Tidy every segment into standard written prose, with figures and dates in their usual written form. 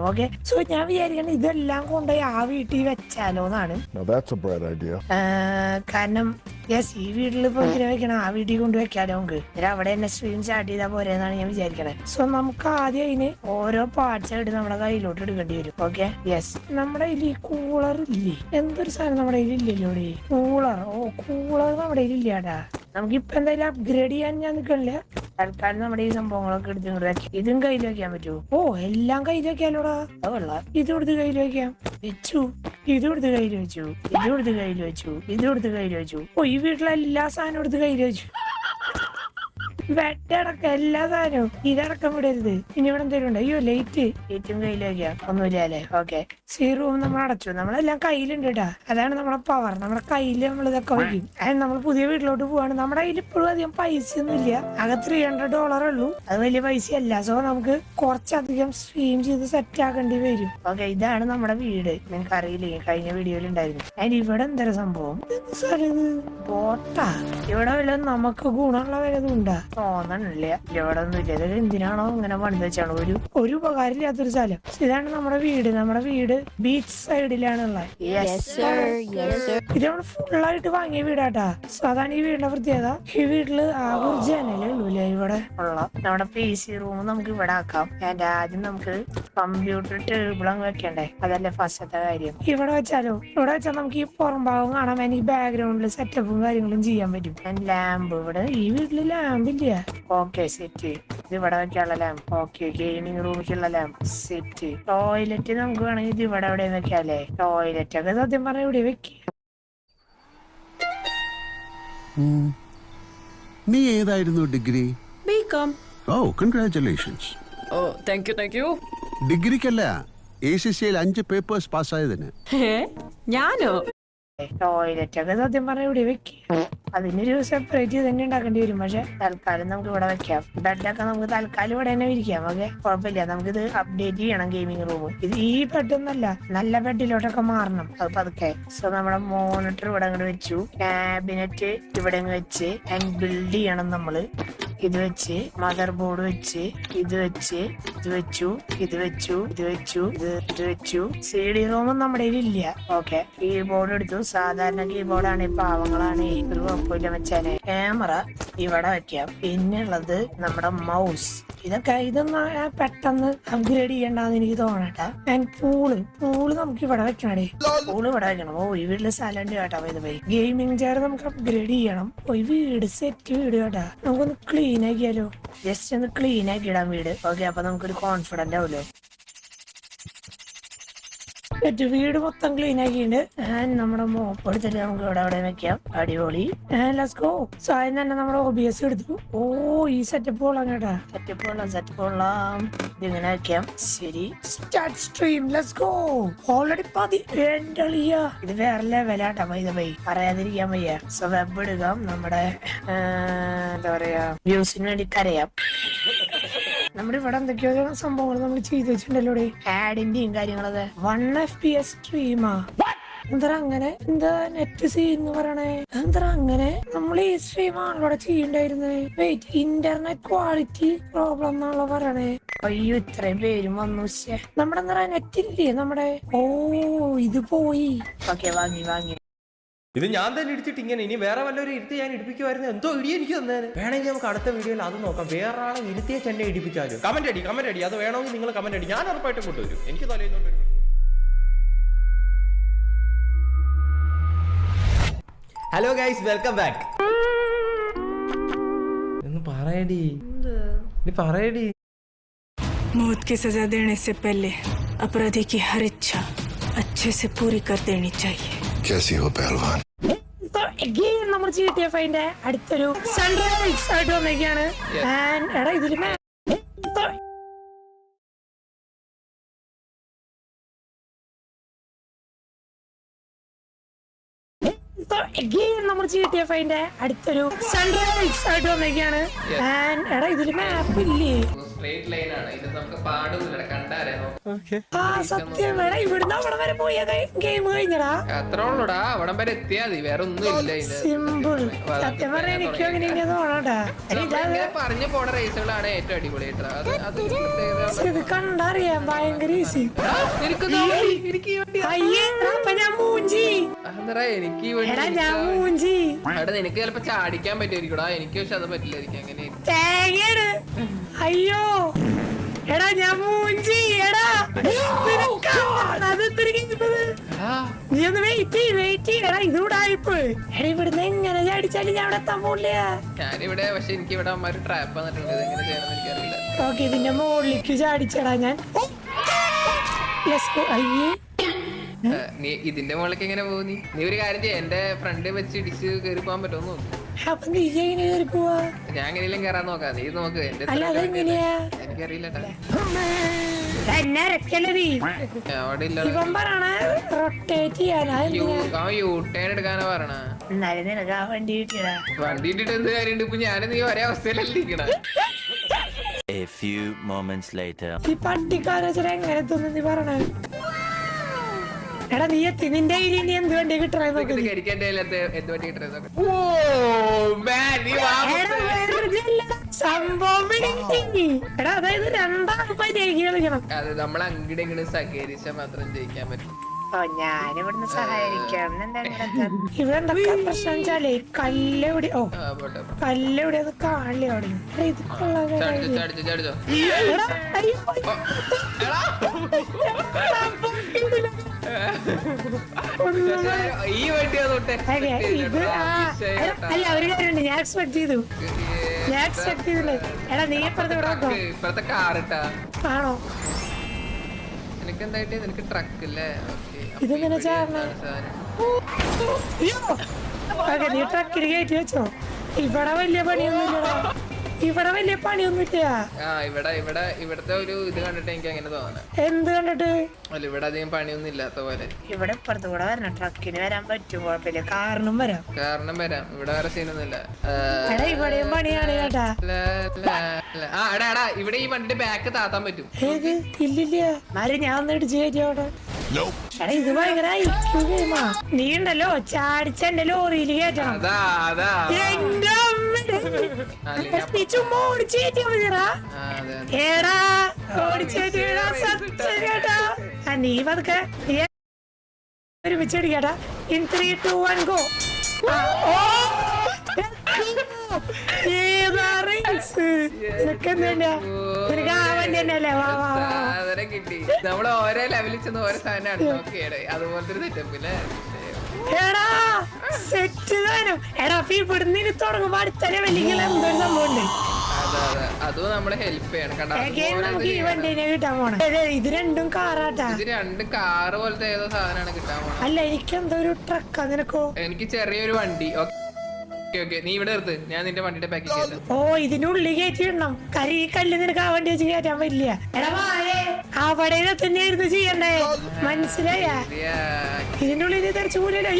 Okay. So ഞാൻ വിചാരിക്കണം ഇതെല്ലാം കൊണ്ടുപോയി ആ വീട്ടിൽ വെച്ചാലോന്നാണ്. കാരണം ഈ വീട്ടിൽ ഇപ്പൊ ഇങ്ങനെ വെക്കണം, ആ വീട്ടിൽ കൊണ്ട് വെക്കാലോ നമുക്ക്. അവിടെ തന്നെ സ്ട്രീം സ്റ്റാർട്ട് ചെയ്താൽ പോരെന്നാണ് ഞാൻ വിചാരിക്കണേ. സോ നമുക്ക് ആദ്യം അതിന് ഓരോ പാർട്സ് ആയിട്ട് നമ്മുടെ കയ്യിലോട്ട് എടുക്കേണ്ടി വരും. Okay, yes. നമ്മുടെ കയ്യിൽ ഈ കൂളർ ഇല്ലേ? എന്തൊരു സാധനം നമ്മുടെ കയ്യിൽ ഇല്ലല്ലോ ഇവിടെ. കൂളർ, കൂളർ നമ്മുടെ കയ്യിൽ ഇല്ലാടാ. നമുക്കിപ്പോ എന്തായാലും അപ്ഗ്രേഡ് ചെയ്യാൻ ഞാൻ നിൽക്കണില്ല. തൽക്കാലം നമ്മുടെ ഈ സംഭവങ്ങളൊക്കെ എടുത്ത് ഇങ്ങോട്ട് വെക്കാം. ഇതും കയ്യിൽ വെക്കാൻ പറ്റുമോ? എല്ലാം കയ്യിൽ വെക്കാലോടാ. അതല്ല, ഇതെടുത്ത് കയ്യിൽ വെക്കാം. വെച്ചു. ഇതെടുത്ത് കയ്യിൽ വെച്ചു. ഇതെടുത്ത് കയ്യിൽ വെച്ചു. ഇതെടുത്ത് കയ്യിൽ വെച്ചു. ഈ വീട്ടിലെ എല്ലാ സാധനവും എടുത്ത് കയ്യിൽ വെച്ചു. വെട്ടടക്കം എല്ലാ സാധനവും. ഇതടക്കം വിടരുത്. ഇനി ഇവിടെ എന്തെങ്കിലും ഉണ്ട്? അയ്യോ, ലൈറ്റും കയ്യിൽ വെക്കാം. ഒന്നുമില്ല അല്ലേ? ഓക്കെ. റൂം നമ്മൾ അടച്ചു. നമ്മളെല്ലാം കയ്യിലുണ്ട് കേട്ടാ. അതാണ് നമ്മുടെ പവർ. നമ്മുടെ കയ്യിൽ നമ്മൾ ഇതൊക്കെ വയ്ക്കും. നമ്മൾ പുതിയ വീട്ടിലോട്ട് പോവാണ്. നമ്മുടെ കയ്യിൽ ഇപ്പോഴും അധികം പൈസ ഒന്നും ഇല്ല. ആകെ $300 ഉള്ളൂ. അത് വലിയ പൈസ അല്ല. സോ നമുക്ക് കുറച്ചധികം സ്ട്രീം ചെയ്ത് സെറ്റ് ആക്കേണ്ടി വരും. ഓക്കെ, ഇതാണ് നമ്മുടെ വീട്. നിങ്ങൾക്ക് അറിയില്ലേ, കഴിഞ്ഞ വീഡിയോയിൽ ഉണ്ടായിരുന്നു. അതിന് ഇവിടെ എന്തൊരു സംഭവം? ബോട്ടാ. ഇവിടെ വല്ല നമുക്ക് ഗുണമുള്ള വല്ലതും ഉണ്ടാ? തോന്നണില്ല. ഇവിടെ ഒന്നും ഇല്ല. ഇതൊക്കെ എന്തിനാണോ ഇങ്ങനെ പണിത് വെച്ചാണ്? ഒരു ഉപകാരം ഇല്ലാത്തൊരു സ്ഥലം. ഇതാണ് നമ്മുടെ വീട്. നമ്മുടെ വീട് ബീച്ച് സൈഡിലാണുള്ളത്. ഇത് നമ്മൾ ഫുള്ളായിട്ട് വാങ്ങിയ വീടാട്ടാ. സോ അതാണ് ഈ വീടിന്റെ പ്രത്യേകത. ഈ വീട്ടില് ആകെ ഒരു ജനലേ ഉള്ളൂല്ലേ ഇവിടെ ഉള്ള. നമ്മുടെ PC റൂം നമുക്ക് ഇവിടെ ആക്കാം. ആദ്യം നമുക്ക് കമ്പ്യൂട്ടർ ടേബിൾ അങ്ങ് വെക്കണ്ടേ? അതല്ലേ ഫസ്റ്റത്തെ കാര്യം. ഇവിടെ വെച്ചാലോ? ഇവിടെ വെച്ചാൽ നമുക്ക് ഈ പുറം ഭാഗം കാണാൻ വേണ്ടി ബാക്ക്ഗ്രൗണ്ടിൽ സെറ്റപ്പും കാര്യങ്ങളും ചെയ്യാൻ പറ്റും. ലാമ്പ്, ഇവിടെ ഈ വീട്ടില് ലാമ്പ് ഇല്ല. Okay, set. ഇത് ഇവിടെ വെക്കാനുള്ള ലാമ്പ്. ഓക്കെ, ഗെയിമിംഗ് റൂമിലുള്ള ലാമ്പ് സെറ്റ്. ടോയ്ലറ്റ് നമുക്ക് വേണമെങ്കിൽ ഇത് ഇവിടെ എവിടെ വെക്കാല്ലേ? ടോയ്ലറ്റ് ഒക്കെ സത്യം പറഞ്ഞാൽ ഇവിടെ വെക്കുക. നീ ഏതായിരുന്നു ഡിഗ്രി? ബികോം. ഓ, കൺഗ്രാറ്റുലേഷൻസ്. ഓ, താങ്ക് യു. ഡിഗ്രിക്കല്ല, ACCയിൽ 5 പേപ്പേഴ്സ് പാസ്സായതിന്. ഞാനോ? ടോയ്ലറ്റ് ഒക്കെ സത്യം പറഞ്ഞാൽ ഇവിടെ വെക്കുക. അതിനൊരു സെപ്പറേറ്റ് തന്നെ ഉണ്ടാക്കേണ്ടി വരും. പക്ഷെ തൽക്കാലം നമുക്ക് ഇവിടെ വെക്കാം. ബെഡൊക്കെ നമുക്ക് തൽക്കാലം ഇവിടെ തന്നെ ഇരിക്കാം. ഓക്കെ, കുഴപ്പമില്ല. നമുക്കിത് അപ്ഡേറ്റ് ചെയ്യണം ഗെയിമിംഗ് റൂം. ഇത് ഈ ബെഡൊന്നല്ല, നല്ല ബെഡിലോട്ടൊക്കെ മാറണം. അത് പതുക്കെ. സോ നമ്മുടെ മോണിറ്റർ ഇവിടെ അങ്ങോട്ട് വെച്ചു. ക്യാബിനറ്റ് ഇവിടെ വെച്ച് ബിൽഡ് ചെയ്യണം നമ്മള്. ഇത് വെച്ച് മദർ ബോർഡ് വെച്ച് ഇത് വെച്ച് ഇത് വെച്ചു ഇത് വെച്ചു ഇത് വെച്ചു ഇത് വെച്ചു. CD റൂമും നമ്മുടെ ഇല്ല. ഓക്കെ, കീബോർഡ് എടുത്തു. സാധാരണ കീബോർഡാണ്. പാവങ്ങളാണ്, ഒരു കുഴപ്പമില്ല വെച്ചാല്. ക്യാമറ ഇവിടെ വെക്കാം. പിന്നുള്ളത് നമ്മുടെ മൗസ്. ഇതൊന്നും പെട്ടെന്ന് അപ്ഗ്രേഡ് ചെയ്യണ്ടെന്ന് എനിക്ക് തോന്നട്ടാ. പൂള് നമുക്ക് ഇവിടെ വെക്കണേ. പൂള് ഇവിടെ വെക്കണം. ഈ വീട്ടില് സ്ഥലമുണ്ട് കേട്ടാ. പോയി ഗെയിമിംഗ് ചെയർ നമുക്ക് അപ്ഗ്രേഡ് ചെയ്യണം. വീട് സെറ്റ് വീട് കേട്ടാ. നമുക്കൊന്ന് ക്ലീൻ ആക്കിയാലോ? ജസ്റ്റ് ഒന്ന് ക്ലീൻ ആക്കി ഇടാം വീട്. ഓക്കെ, അപ്പൊ നമുക്കൊരു കോൺഫിഡന്റ് ആവുമല്ലോ. വീട് മൊത്തം ക്ലീൻ ആക്കിയിട്ട് നമ്മുടെ മോപ്പ് എടുത്തിട്ട് നമുക്ക് ഇവിടെ വെക്കാം. അടിപൊളി. Let's go. സോ ആദ്യം തന്നെ നമ്മുടെ OBS എടുത്തു. ഈ സെറ്റപ്പ് കൊള്ളാം കേട്ടാ. സെറ്റപ്പ് കൊള്ളാം. ഇതിങ്ങനെ വെക്കാം. ശരി, start stream. Let's go. Already ഇത് വേറെ ലെവലാട്ടാ. പറയാതിരിക്കാൻ വയ്യ. സോ വെബ് എടുക്കാം. നമ്മുടെ എന്താ പറയാ, വ്യൂസിന് വേണ്ടി കരയാം. നമ്മുടെ ഇവിടെ എന്തൊക്കെയോ സംഭവങ്ങൾ നമ്മൾ ചെയ്ത് വെച്ചിട്ടുണ്ടല്ലോ. ആഡിന്റെയും കാര്യങ്ങളൊക്കെ. 1 FPS സ്ട്രീമാ? എന്താ അങ്ങനെ? എന്താ നെറ്റ് സീൻ എന്ന് പറയണേ? എന്താ അങ്ങനെ? നമ്മൾ ഈ സ്ട്രീം ആണല്ലോ ചെയ്യണ്ടായിരുന്നേ. വെയിറ്റ്, ഇന്റർനെറ്റ് ക്വാളിറ്റി പ്രോബ്ലം എന്നാണല്ലോ പറയണേ. അയ്യോ, ഇത്രയും പേരും വന്നു. നമ്മുടെ എന്താ നെറ്റ് ഇല്ലേ നമ്മുടെ? ഇത് പോയി. ഓക്കെ, വാങ്ങി. ഇത് ഞാൻ തന്നെ ഇടിച്ചിട്ട് ഇങ്ങനെ. ഇനി വേറെ വല്ലവരും ഇരുത്തി ഞാൻ ഇടിപ്പിക്കുമായിരുന്നു. എന്തോ ഇടി എനിക്ക് തന്നെ. വേണമെങ്കിൽ നമുക്ക് അടുത്ത വീഡിയോയിൽ അത് നോക്കാം. വേറെ ആളെ ഇരുത്തിയെ തന്നെ ഇടിപ്പിച്ചാലും. കമന്റ് അടി. അത് വേണമെങ്കിൽ നിങ്ങൾ കമന്റ് അടി. ഞാൻ ഉറപ്പായിട്ടും കൊണ്ടുവരും. എനിക്ക് തലേന്നുകൊണ്ട്. Hello guys, welcome back. എന്ന് പറയടി. मौत की सजा देने से पहले अपराधी की हर इच्छा अच्छे से पूरी कर देनी चाहिए. कैसी हो पहलवान? നമ്മൾ GTA5ന്റെ അടുത്തൊരു സൺറൈസ് ആയിട്ട് വന്നേക്കാണ്. എടാ ഇതില് നമ്മൾ GTA5ന്റെ അടുത്തൊരു സൺറൈസ് ആയിട്ട് വന്നേക്കാണ്. എടാ ഇതില് മാപ്പ് ഇല്ലേ? സ്ട്രേറ്റ് ലൈൻ ആണ് ഇത്, നമുക്ക് പാടൊന്നുമില്ല കണ്ടാലേ ആ സത്യം വേണം. ഇവിടുന്ന് അവിടെ വരെ പോയ ഗെയിം കഴിഞ്ഞടാ. അത്ര ഉള്ളൂടാ, അവിടം വരെ എത്തിയാ മതി, വേറെ ഒന്നും ഇല്ല ഇത്. സിമ്പിൾ. സത്യം പറഞ്ഞാൽ എനിക്കും അങ്ങനെ ഇങ്ങനെ തോന്നണ്ടാ. നമ്മളിങ്ങനെ പറഞ്ഞു പോണ റേസുകളാണ് ഏറ്റവും അടിപൊളിയായിട്ട്. അത് ഇത് കണ്ടറിയാം, ഭയങ്കര ഈസി. അയ്യേ അപ്പൊ ഞാൻ മൂഞ്ചി. എനിക്ക് എടാ ഞാൻ മൂഞ്ചി. അവിടെ നിനക്ക് ചിലപ്പോ ചാടിക്കാൻ പറ്റുമായിരിക്കൂടാ, എനിക്ക് പക്ഷെ അത് പറ്റില്ലായിരിക്കും. അങ്ങനെ തേങ്ങയാണ്. അയ്യോ എടാ ഞാൻ മൂഞ്ചി. എടാ നീ ഒന്ന് വെയിറ്റ് ചെയ്യടാ. ഇതൂടായിപ്പ്. എടാ ഇവിടുന്ന് എങ്ങനെ ചാടിച്ചാലും ഞാൻ അവിടെ എത്താൻ പോണില്ല. ഞാനിവിടെ, പക്ഷെ എനിക്ക് ഇവിടെ അമ്മ ട്രാപ്പ് വന്നിട്ടുണ്ട്, എങ്ങനെ ചെയ്യണമെന്ന് എനിക്കറിയില്ല. ഓക്കെ ഇതിന്റെ മുകളിലേക്ക് ചാടിച്ചടാ ഞാൻ. അയ്യേ നീ ഇതിന്റെ മുകളിലേക്ക് എങ്ങനെ പോകും? നീ ഒരു കാര്യം ചെയ്യ, എന്റെ ഫ്രണ്ട് വെച്ച് ഇടിച്ച് കയറി പോകാൻ പറ്റുമോ നോക്ക്. അപ്പൊ നീ എങ്ങനെ കയറി പോവാ? ഞാൻ എങ്ങനെയും കയറാൻ നോക്കാം, നീ നോക്ക്. എന്റെ അല്ല അതെങ്ങനെയാ? എനിക്കറിയില്ല എന്നെ ഇറക്കല്ലേ നീ? അവിടെ ഇല്ല. ഇവൻ പറയണ റൊട്ടേറ്റ് ചെയ്യാനാ. അവൻ യൂട്ടേൺ എടുക്കാനാ പറയണ. എന്നാലും നിനക്ക് ആ വണ്ടി കിട്ടിയടാ. വണ്ടി ഇട്ടിട്ട് എന്ത് കാര്യമുണ്ട്? ഇപ്പൊ ഞാനും നീ ഒരേ അവസ്ഥയിലല്ലേ ഇരിക്കണ. A few moments later. ഈ പട്ടിക്കാരെ എങ്ങനെ തോന്നുന്നു നീ പറഞ്ഞ? എടാ നീ എത്തി, നിന്റെ കയ്യിൽ ഇനി എന്ത് വണ്ടി കിട്ടണേ നോക്ക്. സംഭവം എടാ അതായത് രണ്ടാമത് കളിക്കണം. അത് നമ്മൾ അങ്ങോട്ട് ഇങ്ങോട്ട് സഹകരിച്ചാൽ മാത്രം ജയിക്കാൻ പറ്റും. ഓ ഞാനിവിടുന്ന് സഹായിക്കാം. ഇവിടെ എന്തൊക്കെ പ്രശ്നം വെച്ചാലേ കല്ലെവിടെ, ഓ കല്ലെവിടെ അത് കാണില്ല അവിടെ. ഇത് കൊള്ളാതെ ഈ വണ്ടി ഇത് അല്ല ഒരു കാര്യമുണ്ട്, ഞാൻ എക്സ്പെക്ട് ചെയ്തു. എടാ നീ ഇപ്പുറത്ത് ഇവിടെ നോക്കോ? ഇപ്പഴത്തെ കാറിട്ടാ ആണോ? നിനക്ക് എന്തായിട്ട്? നിനക്ക് ട്രക്ക് അല്ലേ? ഇതെങ്ങനെ ചാടണ? നീ ട്രക്കിൽ കയറ്റി വെച്ചോ. ഇവിടെ വലിയ പണിയൊന്നുമില്ല. ഇവിടത്തെ ഒരു ഇത് കണ്ടിട്ട് എനിക്ക് അങ്ങനെ തോന്നണം. എന്ത് കണ്ടിട്ട്? അല്ല ഇവിടെ അധികം പണിയൊന്നും ഇല്ലാത്ത പോലെ. ഇവിടെ ഇപ്പുറത്ത് കൂടെ വരണം. ട്രക്കിന് വരാൻ പറ്റും, കുഴപ്പമില്ല. കാറിനും വരാം. ഇവിടെ വേറെ സീനൊന്നുമില്ല. ഇവിടെയും പണിയാണ് കേട്ടാ. എടാ ഇവിടെ ഈ വണ്ടിന്റെ ബാക്ക് താത്താൻ പറ്റും. ഏത്? ഇല്ലില്ല. മാറി ഞാൻ ഒന്ന് ഇടിച്ചു കയറ്റി അവിടെ. എടാ ഇത് ഭയങ്കര ഗെയിമാ. നീ ഉണ്ടല്ലോ ചാടിച്ച എന്റെ ലോറിയിൽ കയറ്റണം. എന്റെ നീ ചുമ്മാ ഓടിച്ചു കയറ്റിയാ മതിടാ. ഏടാ ഓടിച്ചു കയറ്റിയാ സത്യം കേട്ടാ. നീ പതുക്കെ ഒരുമിച്ച് അടിക്കാട്ടാ. In 3, 2, 1 go. കിട്ടി. നമ്മള് ഓരോ ലെവലിൽ ചെന്ന് ഓരോ സാധനമാണ് നോക്കിയത്. അതുപോലത്തെ ഒരു സെറ്റപ്പില്ലേ? എടാ സെറ്റ് സാധനം. എടാ ഇവിടുന്ന് ഇനി തുടങ്ങുമ്പോ അടുത്ത ലെവലിൽ എന്തൊരു സംഭവം ഉണ്ട്. അതും നമ്മളെ ഹെൽപ്പ് ചെയ്യണം. നമുക്ക് ഈ വണ്ടീനെ കിട്ടാൻ പോണം. ഇത് രണ്ടും കാറാട്ടാ. ഇത് രണ്ട് കാറ് പോലത്തെ ഏതോ സാധനമാണ് കിട്ടാൻ പോണം. അല്ല എനിക്ക് എന്തോ ഒരു ട്രക്കാ. നിനക്കോ? എനിക്ക് ചെറിയൊരു വണ്ടി. നീ ഇവിടെ നിർത്ത്, ഞാൻ നിന്റെ വണ്ടിയുടെ ബാക്കിൽ കയറ്റാം. ഓ ഇതിനുള്ളിൽ കയറ്റിയിടണം. ഈ കല്ല് നിനക്ക് ആ വണ്ടി വെച്ച് കയറ്റാൻ പറ്റില്ല. എടാ അവിടെ തന്നെയായിരുന്നു ചെയ്യണ്ടേ, മനസ്സിലായ? ഇതിന്റെ ഉള്ളിൽ തെറിച്ചു പോലല്ലോ.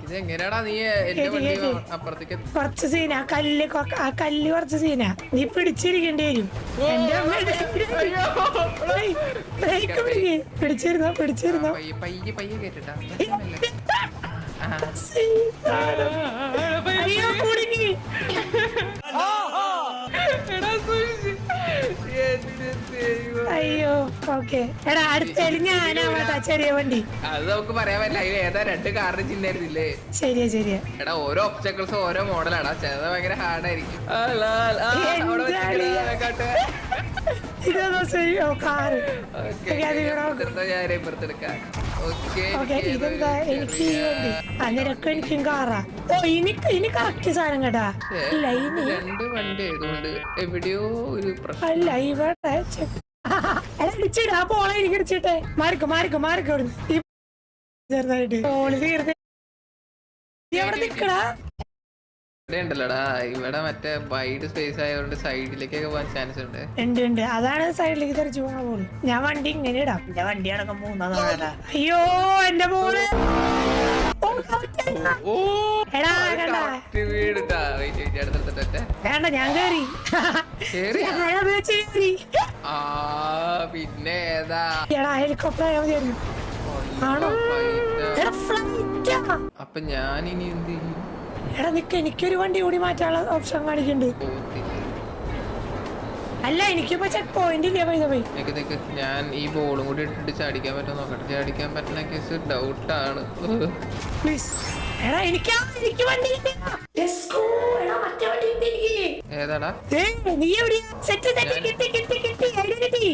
ഇത് എങ്ങനെയാടാ നീ എന്റെ വണ്ടി അപ്പുറത്തേക്ക്? കുറച്ച് സീന ആ കല്ല് കുറച്ച് സീന. നീ പിടിച്ചിരിക്കേണ്ടി വരും. എന്റെ പിടിച്ചിരുന്നോ? പയ്യെ കേട്ടിട്ടാ. അയ്യോ കുടുങ്ങി. അയ്യോ ഓക്കെ. എടാ അടുത്തേല് ഞാനാവട്ടാ ചെറിയ വണ്ടി. അത് നമുക്ക് പറയാൻ പറ്റില്ല. അതിൽ ഏതാ രണ്ട് കാറിന് ചിഹ്നായിരുന്നില്ലേ? ശരിയാ. എടാ ഓരോ ഒബ്സ്റ്റക്കിൾസും ഓരോ മോഡലാടാ. ചിലത് ഭയങ്കര ഹാർഡായിരിക്കും. ഇതോ ശരിയോ കാറ്. ഇതെന്താ എനിക്ക് ഈ വണ്ടി? നിനക്കും എനിക്കും കാറാ. ഓ ഇനി കറക്റ്റ് സാധനം കേട്ടാ. അല്ല രണ്ട് വണ്ടി ആയതുകൊണ്ട് എവിടെയോ ഒരു പ്രശ്നം. അല്ല ഇവിടെ ഇടിച്ചിട്ട് ആ പോളെ എനിക്ക് ഇടിച്ചിട്ടെ. മാറിക്കോ ചെറുതായിട്ട് പോളി തീർന്ന് എവിടെ നിക്കടാ? ഇവിടെ ഉണ്ടല്ലോടാ, ഇവിടെ മറ്റേ വൈഡ് സ്പേസ് ആയതുകൊണ്ട് സൈഡിലേക്കൊക്കെ പോകാൻ ചാൻസ് ഉണ്ട്. അതാണ് സൈഡിലേക്ക് തെറിച്ചു പോണ പോള്. ഞാൻ വണ്ടി ഇങ്ങനെ ഇടാം. എന്റെ വണ്ടി അടക്കം 3 അയ്യോ എന്റെ പോള്. ഓ ഓ എടാ കണ്ട വീടുട്ടാ അടുത്തടുത്തട്ടെ വേണ്ട ഞാൻ കേറി കേറിയാ? ഞാൻ ഉപയോഗിച്ച് കേറി. ആ പിന്നെ ഏതാ എടാ ഹെലികോപ്റ്റർ ആയാൽ മതിയായിരുന്നു. ആണോ? എടാ ഫ്ലൈറ്റാ. അപ്പൊ ഞാൻ ഇനി എന്ത് ചെയ്യും? എടാ നിക്ക്, എനിക്കൊരു വണ്ടി കൂടി മാറ്റാനുള്ള ഓപ്ഷൻ കാണിക്കുന്നുണ്ട്. പോത്തില്ല. അല്ല എനിക്കിപ്പോ ചെക്ക് പോയിന്റ് ഇല്ല. പോയി നിക്ക് ഞാൻ ഈ ബോളും കൂടി ഇട്ടിട്ട് ചാടിക്കാൻ പറ്റുമോ നോക്കട്ടെ. ചാടിക്കാൻ പറ്റുന്ന കേസ് ഡൗട്ടാണ്. പ്ലീസ്. എടാ എനിക്ക് വണ്ടി ഇല്ല. Let's go. എടാ മറ്റേ വണ്ടി ഉണ്ട് എനിക്ക്. ഏതാടാ? നീ എവിടെയാ? സെറ്റ് കിട്ടി. Identity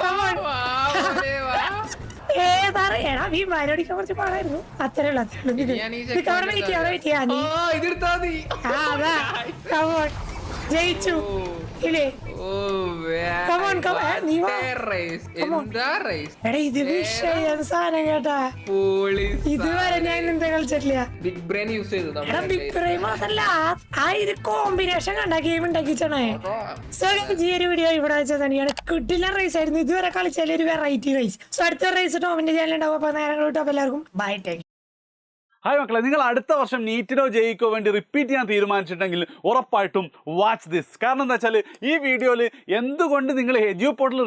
come on. ഏതാണ്? എടാ നീ മരടിക്കാൻ കുറച്ച് പാടായിരുന്നു. അത്രേ ഉള്ളൂ. ഞാൻ ഈ വെയിറ്റ് ചെയ്യാ നീ. ഇതെടുത്താ മതി. അതാ come on. ജയിച്ചു ഇല്ലേ? Come on, നീ വാ. എന്താ റേസ്? എടാ ഇത് വിഷയം സാധനം കേട്ടാ. ഇതുവരെ ഞാൻ എന്താ കളിച്ചിട്ടില്ല. ബിഗ് ബ്രെയിൻ യൂസ് ചെയ്തു എടാ ബിഗ് ബ്രെയിൻ മാത്രല്ല, ആ ഇത് കോമ്പിനേഷൻ കണ്ട ഗെയിം ഉണ്ടാക്കിച്ചേ. സോ ഈ ഒരു വീഡിയോ ഇവിടെ വെച്ചാൽ തന്നെയാണ്. കിട്ടില്ല റേസ് ആയിരുന്നു ഇതുവരെ കളിച്ചാൽ ഒരു വെറൈറ്റി റേസ്. സോ അടുത്ത റേസ് ടോമിന്റെ ചാനൽ ഉണ്ടാവും. അപ്പൊ നേരം കിട്ടും. എല്ലാവർക്കും ബൈ ടേക്ക്. ഹായ് മക്കളെ, നിങ്ങൾ അടുത്ത വർഷം നീറ്റിനോ ജെയ്ക്കോ വേണ്ടി റിപ്പീറ്റ് ചെയ്യാൻ തീരുമാനിച്ചിട്ടുണ്ടെങ്കിൽ ഉറപ്പായിട്ടും വാച്ച് ദിസ്. കാരണം എന്താ വെച്ചാൽ ഈ വീഡിയോയിൽ എന്തുകൊണ്ട് നിങ്ങൾ എഡ്യൂ പോർട്ടൽ